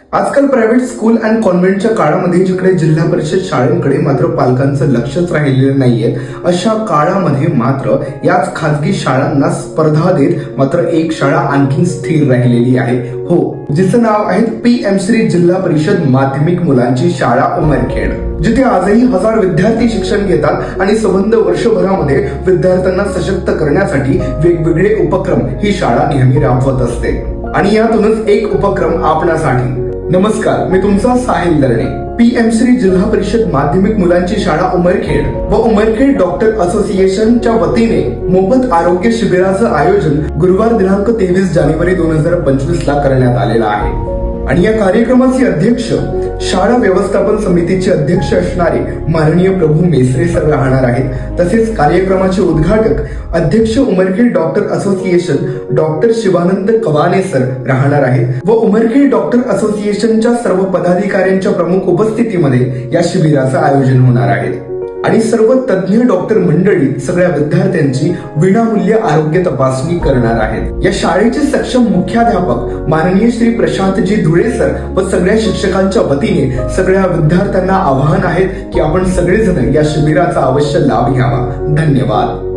आजकाल private school and कॉन्व्हेंटच्या काळामध्ये जिकडे जिल्हा परिषद शाळांकडे मात्र पालकांचं लक्षच राहिलेलं नाहीये, अशा काळामध्ये मात्र याच खाजगी शाळांना स्पर्धा देत मात्र एक शाळा आणखी स्थिर राहिलेली आहे. हो, जिचं नाव आहे PM श्री जिल्हा परिषद माध्यमिक मुलांची शाळा उमरखेड, जिथे आजही हजार विद्यार्थी शिक्षण घेतात आणि संबंध वर्षभरामध्ये विद्यार्थ्यांना सशक्त करण्यासाठी वेगवेगळे उपक्रम ही शाळा नेहमी राबवत असते. आणि यातूनच एक उपक्रम आपणासाठी. नमस्कार, मी तुमचा साहिल दरणे. PM श्री जिल्हा परिषद माध्यमिक मुलांची शाळा उमरखेड व उमरखेड डॉक्टर असोसिएशनच्या वतीने मोफत आरोग्य शिबिराचं आयोजन गुरुवार दिनांक 23 जानेवारी 2025 ला करण्यात आलेलं आहे. आणि या कार्यक्रमाचे अध्यक्ष शाळा व्यवस्थापन समितीचे अध्यक्ष असणारे माननीय प्रभू मेसरे सर राहणार आहेत. तसेच कार्यक्रमाचे उद्घाटक अध्यक्ष Umarkhed doctor association doctor Shivanand Kavane sir राहणार आहेत व उमरखेड डॉक्टर असोसिएशनच्या सर्व पदाधिकाऱ्यांच्या प्रमुख उपस्थितीमध्ये या शिबिराचं आयोजन होणार आहे. आणि सर्व तज्ञ डॉक्टर मंडळी सगळ्या विद्यार्थ्यांची विनामूल्य आरोग्य तपासणी करणार आहेत. या शाळेचे सक्षम मुख्याध्यापक माननीय श्री प्रशांतजी धुळे सर व सगळ्या शिक्षकांच्या वतीने सगळ्या विद्यार्थ्यांना आवाहन आहे की आपण सगळेजण या शिबिराचा अवश्य लाभ घ्यावा. धन्यवाद.